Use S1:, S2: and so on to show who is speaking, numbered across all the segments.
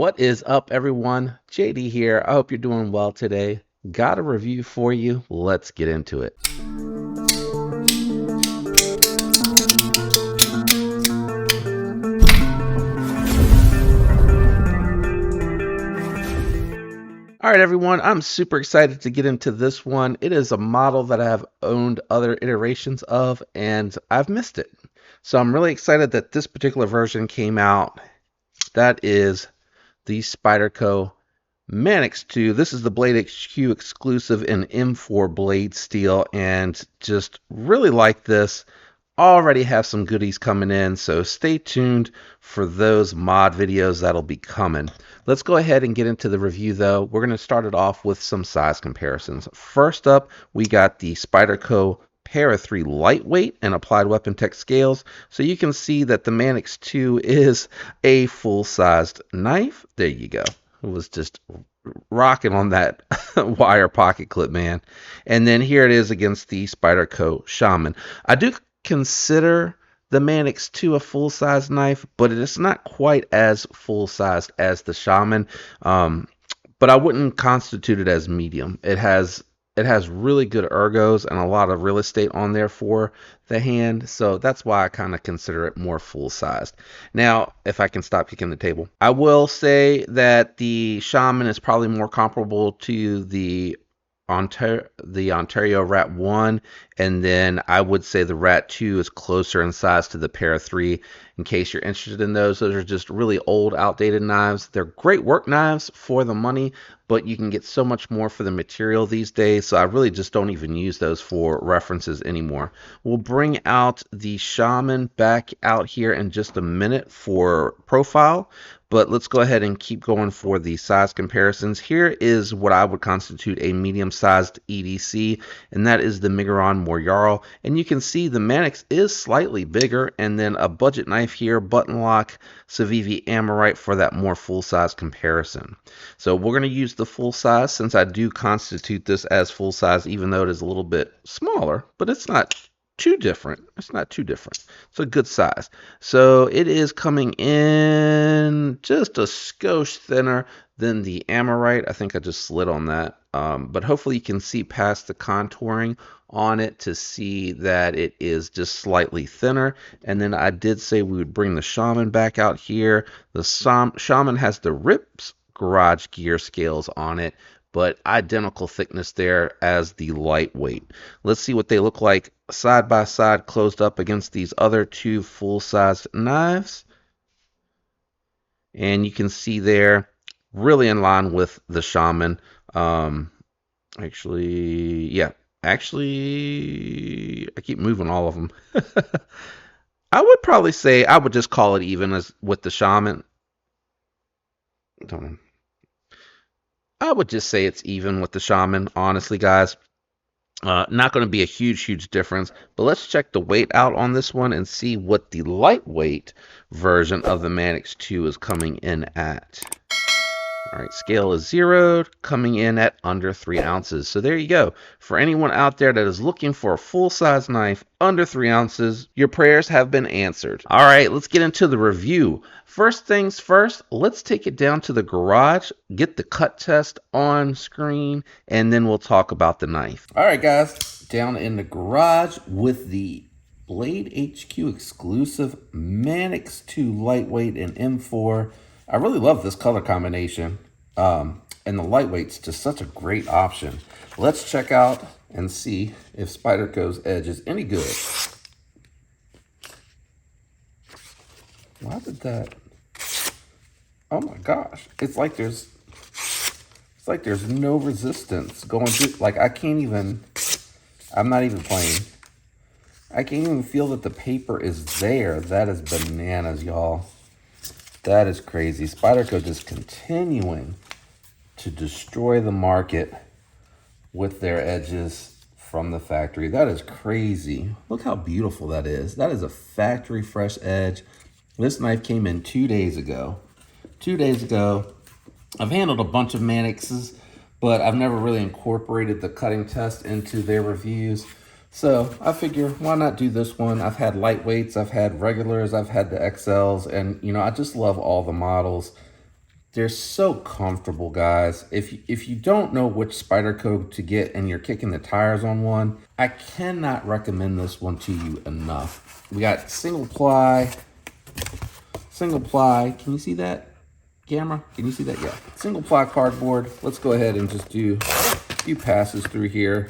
S1: What is up, everyone? JD here. I hope you're doing well today. Got a review for you. Let's get into it. All right, everyone, I'm super excited to get into this one. It is a model that I have owned other iterations of, and I've missed it. So I'm really excited that this particular version came out. That is the Spyderco Manix 2. This is the Blade HQ exclusive in M4 blade steel, and just really like this. Already have some goodies coming in, so stay tuned for those mod videos that'll be coming. Let's go ahead and get into the review though. We're going to start it off with some size comparisons. First up, we got the Spyderco Para 3 lightweight and applied weapon tech scales. So you can see that the Manix 2 is a full-sized knife. There you go. It was just rocking on that wire pocket clip, man. And then here it is against the Spyderco Shaman. I do consider the Manix 2 a full-size knife, but it is not quite as full-sized as the Shaman. But I wouldn't constitute it as medium. It has really good ergos and a lot of real estate on there for the hand, so that's why I kind of consider it more full-sized. Now, if I can stop kicking the table, I will say that the Shaman is probably more comparable to the Ontario Rat 1, and then I would say the Rat 2 is closer in size to the Para 3. In case you're interested in those are just really old, outdated knives. They're great work knives for the money, but you can get so much more for the material these days, so I really just don't even use those for references anymore. We'll bring out the Shaman back out here in just a minute for profile, but let's go ahead and keep going for the size comparisons. Here is what I would constitute a medium-sized EDC, and that is the Miguron Moryarl. And you can see the Manix is slightly bigger, and then a budget knife here, button lock, Civivi Amorite for that more full-size comparison. So we're going to use the full size since I do constitute this as full size, even though it is a little bit smaller, but it's not too different. It's not too different. It's a good size. So it is coming in just a skosh thinner than the Amorite. I think I just slid on that. But hopefully you can see past the contouring on it to see that it is just slightly thinner. And then I did say we would bring the Shaman back out here. The Shaman has the Rips garage gear scales on it, but identical thickness there as the lightweight. Let's see what they look like side by side closed up against these other two full-sized knives. And you can see there really in line with the Shaman. Actually I keep moving all of them. I would probably say I would just call it even as with the Shaman. I would just say it's even with the Shaman, honestly, guys. Not going to be a huge difference, but let's check the weight out on this one and see what the lightweight version of the Manix 2 is coming in at. All right, scale is zeroed, coming in at under 3 ounces. So there you go. For anyone out there that is looking for a full-size knife under 3 ounces, your prayers have been answered. All right, let's get into the review. First things first, let's take it down to the garage, get the cut test on screen, and then we'll talk about the knife. All right, guys, down in the garage with the Blade HQ exclusive Manix 2 lightweight and M4. I really love this color combination, and the lightweight's just such a great option. Let's check out and see if Spyderco's edge is any good. Why did that? Oh my gosh! It's like there's no resistance going through. Like I can't even. I'm not even playing. I can't even feel that the paper is there. That is bananas, y'all. That is crazy. Spyderco just continuing to destroy the market with their edges from the factory. That is crazy. Look how beautiful that is. That is a factory fresh edge. This knife came in 2 days ago. 2 days ago. I've handled a bunch of Manixes, but I've never really incorporated the cutting test into their reviews. So I figure, why not do this one? I've had lightweights, I've had regulars, I've had the XLs, and you know, I just love all the models. They're so comfortable, guys. If you don't know which Spyderco to get and you're kicking the tires on one, I cannot recommend this one to you enough. We got single ply. Can you see that? Camera, can you see that? Yeah. Single ply cardboard. Let's go ahead and just do a few passes through here.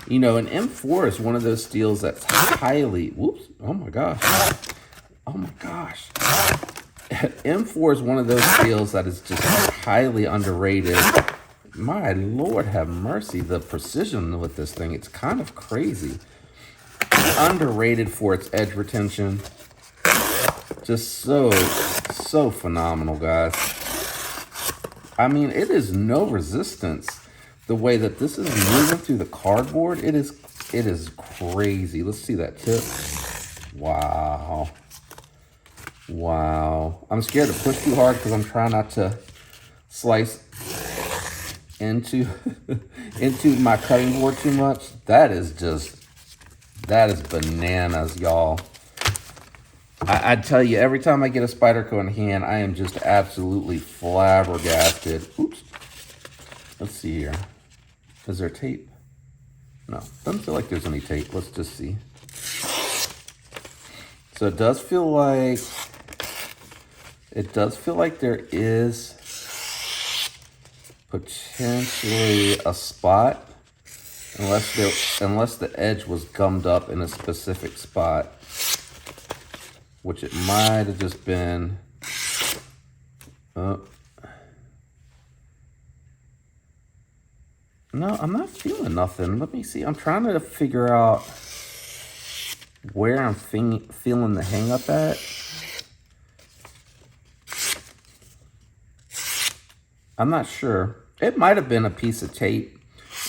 S1: You know, an M4 is one of those steels that's highly, whoops, oh my gosh. Oh my gosh. M4 is one of those steels that is just highly underrated. My Lord have mercy, the precision with this thing, it's kind of crazy. Underrated for its edge retention. Just so phenomenal, guys. I mean, it is no resistance. The way that this is moving through the cardboard, it is crazy. Let's see that tip. Wow. Wow. I'm scared to push too hard because I'm trying not to slice into into my cutting board too much. That is bananas, y'all. I tell you, every time I get a Spyderco in hand, I am just absolutely flabbergasted. Oops. Let's see here. Is there tape? No, doesn't feel like there's any tape. Let's just see. So it does feel like there is potentially a spot, unless the edge was gummed up in a specific spot, which it might have just been. No, I'm not feeling nothing. Let me see. I'm trying to figure out where I'm feeling the hang up at. I'm not sure. It might have been a piece of tape,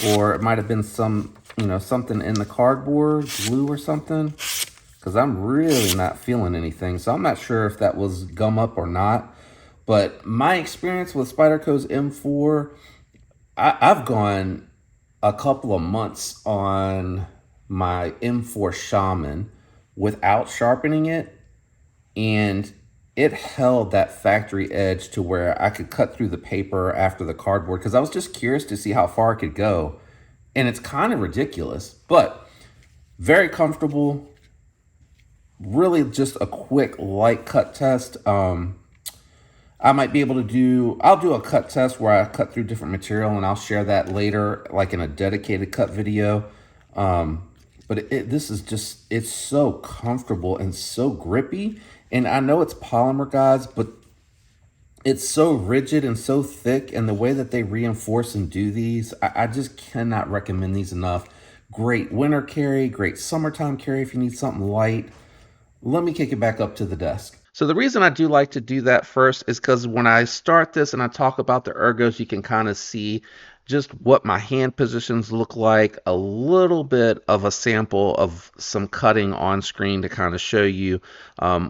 S1: or it might have been some, something in the cardboard, glue or something, because I'm really not feeling anything. So I'm not sure if that was gum up or not. But my experience with Spyderco's M4, I've gone a couple of months on my M4 Shaman without sharpening it, and it held that factory edge to where I could cut through the paper after the cardboard, because I was just curious to see how far it could go. And it's kind of ridiculous, but very comfortable. Really just a quick light cut test. I might be able to I'll do a cut test where I cut through different material, and I'll share that later, like in a dedicated cut video. But this is just, it's so comfortable and so grippy. And I know it's polymer, guys, but it's so rigid and so thick, and the way that they reinforce and do these, I just cannot recommend these enough. Great winter carry, great summertime carry if you need something light. Let me kick it back up to the desk. So the reason I do like to do that first is because when I start this and I talk about the ergos, you can kind of see just what my hand positions look like, a little bit of a sample of some cutting on screen to kind of show you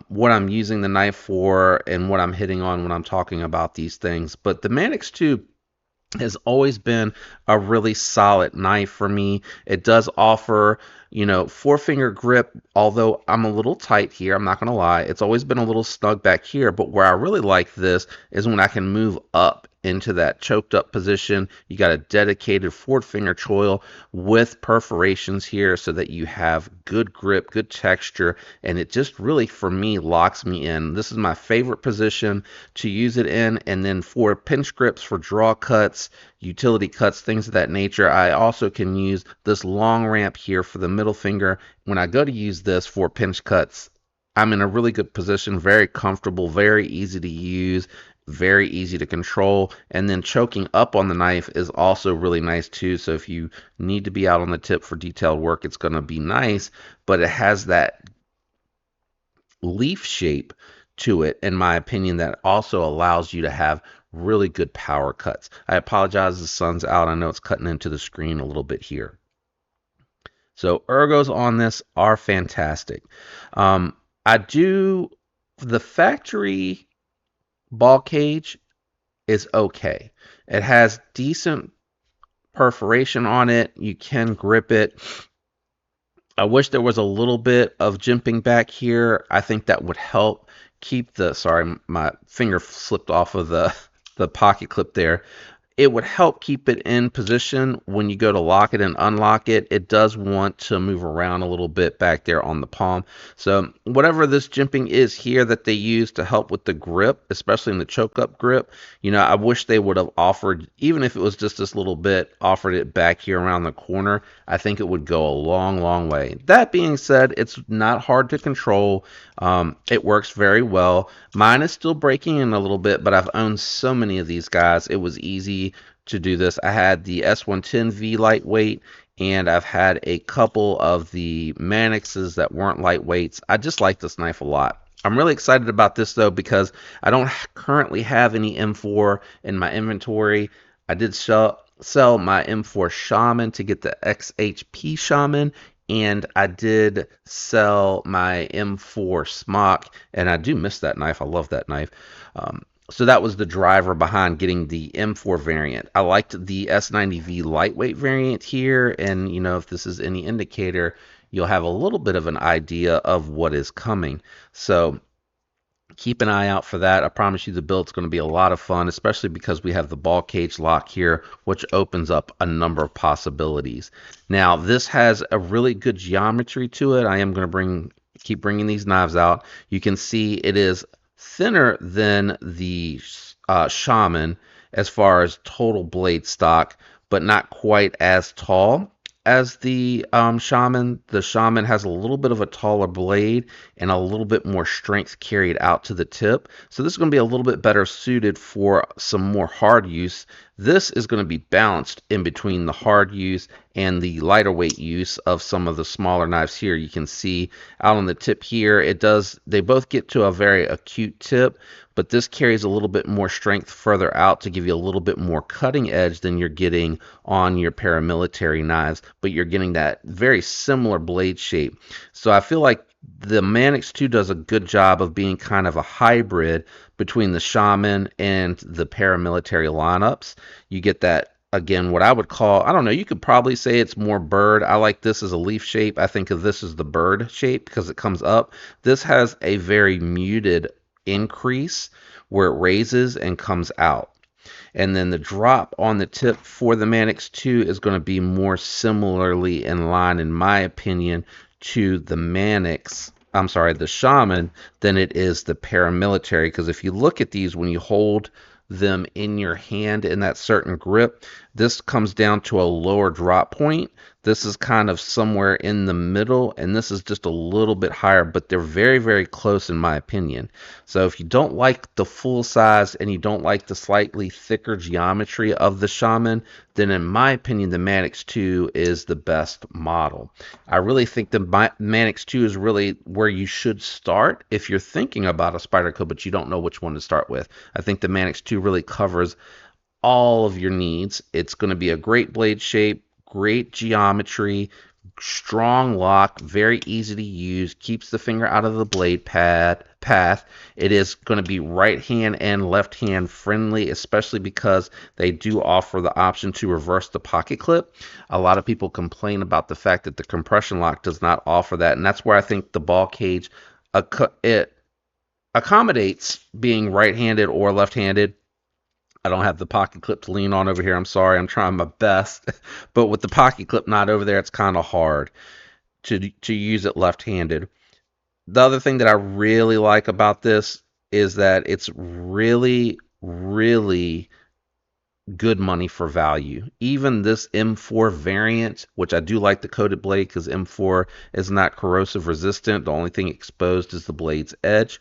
S1: what I'm using the knife for and what I'm hitting on when I'm talking about these things. But the Manix 2 has always been a really solid knife for me. It does offer, four-finger grip, although I'm a little tight here, I'm not going to lie. It's always been a little snug back here, but where I really like this is when I can move up into that choked up position. You got a dedicated forward finger choil with perforations here so that you have good grip, good texture, and it just really, for me, locks me in. This is my favorite position to use it in. And then for pinch grips, for draw cuts, utility cuts, things of that nature, I also can use this long ramp here for the middle finger. When I go to use this for pinch cuts, I'm in a really good position, very comfortable, very easy to use, very easy to control. And then choking up on the knife is also really nice too. So if you need to be out on the tip for detailed work, it's going to be nice, but it has that leaf shape to it, in my opinion, that also allows you to have really good power cuts. I apologize, the sun's out. I know it's cutting into the screen a little bit here. So ergos on this are fantastic. The factory ball cage is okay. It has decent perforation on it. You can grip it. I wish there was a little bit of jimping back here. I think that would help keep the, sorry, my finger slipped off of the the pocket clip there, it would help keep it in position when you go to lock it and unlock it. It does want to move around a little bit back there on the palm. So whatever this jimping is here that they use to help with the grip, especially in the choke up grip, you know, I wish they would have offered, even if it was just this little bit, offered it back here around the corner. I think it would go a long, long way. That being said, it's not hard to control. It works very well. Mine is still breaking in a little bit, but I've owned so many of these guys. It was easy to do this. I had the S110V lightweight, and I've had a couple of the Manixes that weren't lightweights. I just like this knife a lot. I'm really excited about this though because I don't currently have any M4 in my inventory. I did sell my M4 Shaman to get the XHP Shaman, and I did sell my M4 Smock, and I do miss that knife. I love that knife. So that was the driver behind getting the M4 variant. I liked the S90V lightweight variant here, and you know, if this is any indicator, you'll have a little bit of an idea of what is coming. So keep an eye out for that. I promise you the build's going to be a lot of fun, especially because we have the ball cage lock here, which opens up a number of possibilities. Now, this has a really good geometry to it. I am going to keep bringing these knives out. You can see it is thinner than the Shaman as far as total blade stock, but not quite as tall as the Shaman. The Shaman has a little bit of a taller blade and a little bit more strength carried out to the tip. So this is going to be a little bit better suited for some more hard use. This is going to be balanced in between the hard use and the lighter weight use of some of the smaller knives here. You can see out on the tip here, they both get to a very acute tip, but this carries a little bit more strength further out to give you a little bit more cutting edge than you're getting on your paramilitary knives, but you're getting that very similar blade shape. So I feel like the Manix 2 does a good job of being kind of a hybrid between the Shaman and the paramilitary lineups. You get that, again, what I would call, I don't know, you could probably say it's more bird. I like this as a leaf shape. I think of this as the bird shape because it comes up. This has a very muted increase where it raises and comes out. And then the drop on the tip for the Manix 2 is going to be more similarly in line, in my opinion, to the the Shaman than it is the paramilitary. Because if you look at these, when you hold them in your hand in that certain grip, this comes down to a lower drop point. This is kind of somewhere in the middle, and this is just a little bit higher, but they're very, very close in my opinion. So if you don't like the full size and you don't like the slightly thicker geometry of the Shaman, then in my opinion, the Manix 2 is the best model. I really think the Manix 2 is really where you should start if you're thinking about a Spyderco, but you don't know which one to start with. I think the Manix 2 really covers all of your needs. It's going to be a great blade shape, great geometry, strong lock, very easy to use, keeps the finger out of the blade path. It is going to be right hand and left hand friendly, especially because they do offer the option to reverse the pocket clip. A lot of people complain about the fact that the compression lock does not offer that, and that's where I think the ball cage it accommodates being right-handed or left-handed. I don't have the pocket clip to lean on over here. I'm sorry. I'm trying my best. But with the pocket clip not over there, it's kind of hard to use it left-handed. The other thing that I really like about this is that it's really, really good money for value. Even this M4 variant, which I do like the coated blade because M4 is not corrosive resistant. The only thing exposed is the blade's edge.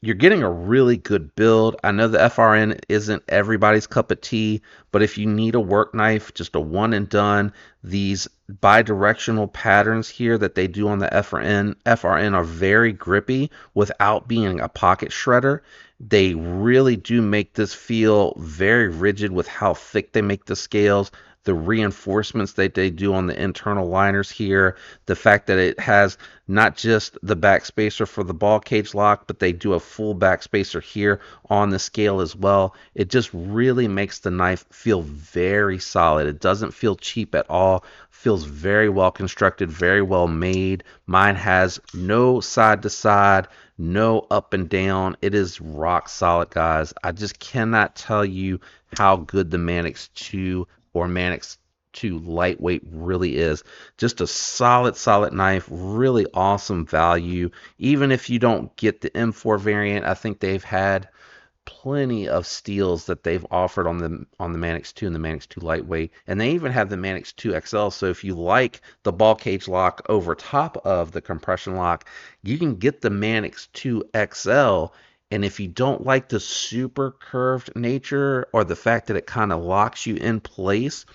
S1: You're getting a really good build. I know the FRN isn't everybody's cup of tea, but if you need a work knife, just a one and done, these bidirectional patterns here that they do on the FRN are very grippy without being a pocket shredder. They really do make this feel very rigid with how thick they make the scales. The reinforcements that they do on the internal liners here, the fact that it has not just the backspacer for the ball cage lock, but they do a full backspacer here on the scale as well. It just really makes the knife feel very solid. It doesn't feel cheap at all. Feels very well constructed, very well made. Mine has no side to side, no up and down. It is rock solid, guys. I just cannot tell you how good the Manix 2 or Manix 2 lightweight really is. Just a solid knife, really awesome value. Even if you don't get the M4 variant, I think they've had plenty of steals that they've offered on the Manix 2 and the Manix 2 lightweight, and they even have the Manix 2 XL. So if you like the ball cage lock over top of the compression lock, you can get the Manix 2 XL. And if you don't like the super curved nature or the fact that it kind of locks you in place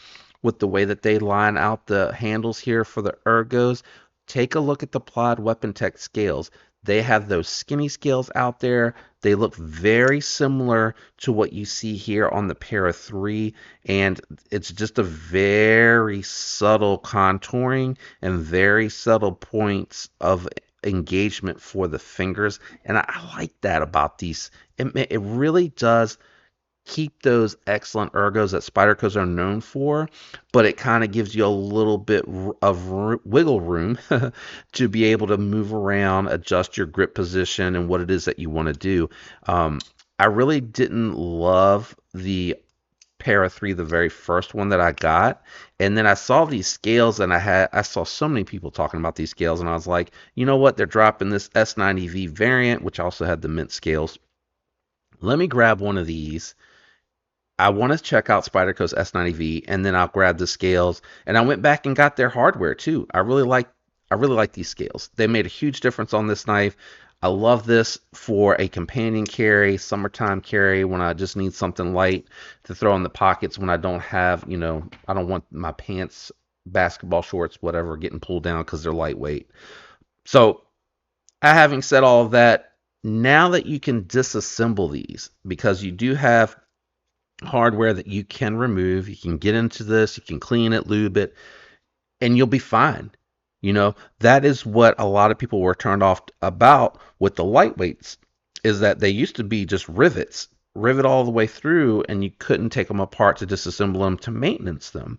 S1: with the way that they line out the handles here for the ergos, take a look at the Plod Weapon Tech scales. They have those skinny scales out there. They look very similar to what you see here on the Para 3, and it's just a very subtle contouring and very subtle points of engagement for the fingers, and I like that about these. It really does keep those excellent ergos that Spydercos are known for, but it kind of gives you a little bit of wiggle room to be able to move around, adjust your grip position and what it is that you want to do. I really didn't love the Para 3, the very first one that I got, and then I saw these scales and I saw so many people talking about these scales, and I was like, you know what, they're dropping this S90V variant, which also had the mint scales. Let me grab one of these. I want to check out Spyderco's S90V, and then I'll grab the scales. And I went back and got their hardware too. I really like these scales. They made a huge difference on this knife. I love this for a companion carry, summertime carry, when I just need something light to throw in the pockets when I don't have, I don't want my pants, basketball shorts, whatever, getting pulled down because they're lightweight. So, having said all of that, now that you can disassemble these, because you do have hardware that you can remove, you can get into this, you can clean it, lube it, and you'll be fine. That is what a lot of people were turned off about with the lightweights, is that they used to be just rivet all the way through, and you couldn't take them apart to disassemble them to maintenance them.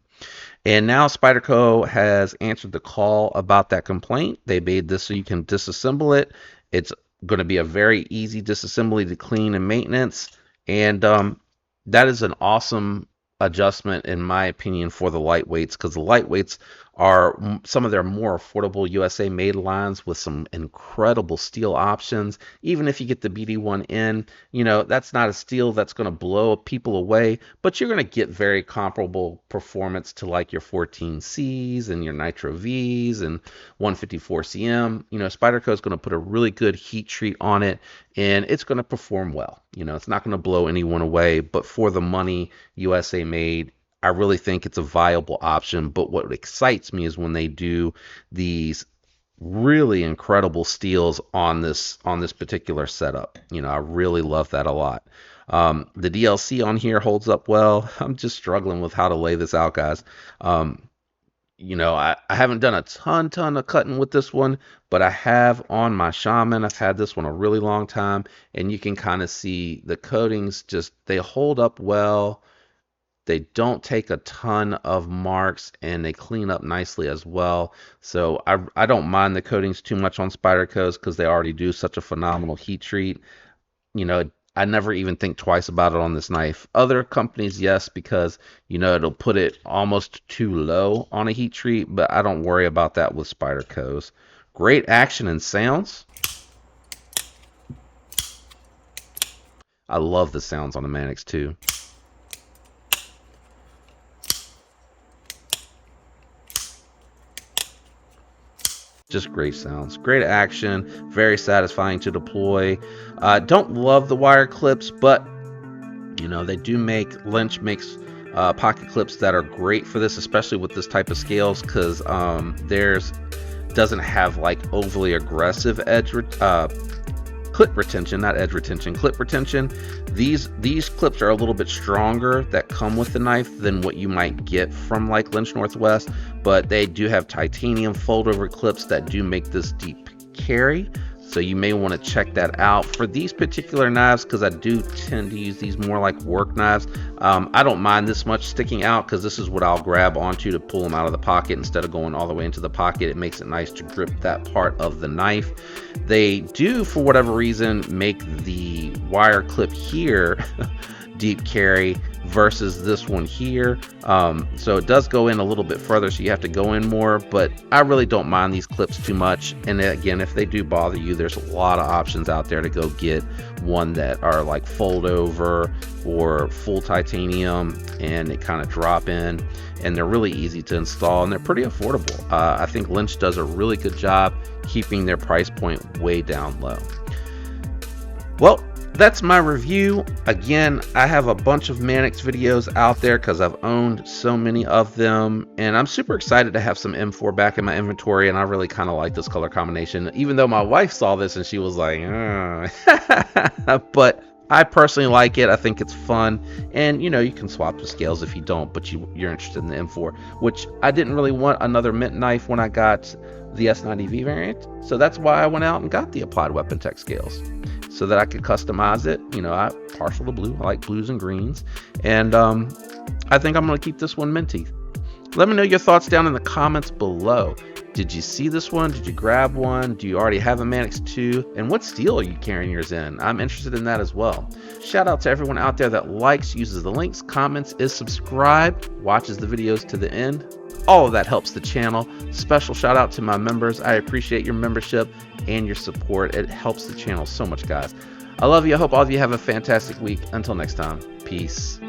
S1: And now Spyderco has answered the call about that complaint. They made this so you can disassemble it. It's going to be a very easy disassembly to clean and maintenance, and that is an awesome adjustment, in my opinion, for the lightweights, because the lightweights are some of their more affordable USA made lines with some incredible steel options. Even if you get the BD1N, that's not a steel that's going to blow people away, but you're going to get very comparable performance to like your 14Cs and your Nitro Vs and 154CM. Spyderco is going to put a really good heat treat on it, and it's going to perform well. It's not going to blow anyone away, but for the money, USA made, I really think it's a viable option. But what excites me is when they do these really incredible steels on this particular setup. I really love that a lot. The DLC on here holds up well. I'm just struggling with how to lay this out, guys. I haven't done a ton of cutting with this one, but I have on my Shaman. I've had this one a really long time, and you can kind of see the coatings they hold up well. They don't take a ton of marks, and they clean up nicely as well. So I don't mind the coatings too much on Spyderco's, because they already do such a phenomenal heat treat. I never even think twice about it on this knife. Other companies, yes, because it'll put it almost too low on a heat treat, but I don't worry about that with Spyderco's. Great action and sounds. I love the sounds on the Manix too. Just great sounds, great action, very satisfying to deploy. Don't love the wire clips, but they do Lynch makes pocket clips that are great for this, especially with this type of scales, because theirs doesn't have like overly aggressive clip retention, not edge retention, clip retention. These clips are a little bit stronger that come with the knife than what you might get from like Lynch Northwest, but they do have titanium fold over clips that do make this deep carry. So you may want to check that out. For these particular knives, because I do tend to use these more like work knives, I don't mind this much sticking out, because this is what I'll grab onto to pull them out of the pocket instead of going all the way into the pocket. It makes it nice to grip that part of the knife. They do, for whatever reason, make the wire clip here deep carry versus this one here, so it does go in a little bit further, so you have to go in more, but I really don't mind these clips too much. And again, if they do bother you, there's a lot of options out there to go get one that are like fold over or full titanium, and they kind of drop in, and they're really easy to install, and they're pretty affordable. I think Lynch does a really good job keeping their price point way down low. Well, that's my review. Again, I have a bunch of Manix videos out there because I've owned so many of them, and I'm super excited to have some M4 back in my inventory, and I really kind of like this color combination, even though my wife saw this and she was like, but I personally like it. I think it's fun, and you know, you can swap the scales if you don't, but you're interested in the M4, which I didn't really want another mint knife when I got the S90V variant, so that's why I went out and got the Applied Weapon Tech scales, so that I could customize it. You know, I'm partial to blue. I like blues and greens, and I think I'm going to keep this one minty. Let me know your thoughts down in the comments below. Did you see this one? Did you grab one? Do you already have a Manix 2? And what steel are you carrying yours in? I'm interested in that as well. Shout out to everyone out there that likes, uses the links, comments, is subscribed, watches the videos to the end. All of that helps the channel. Special shout out to my members. I appreciate your membership and your support. It helps the channel so much, guys. I love you. I hope all of you have a fantastic week. Until next time, peace.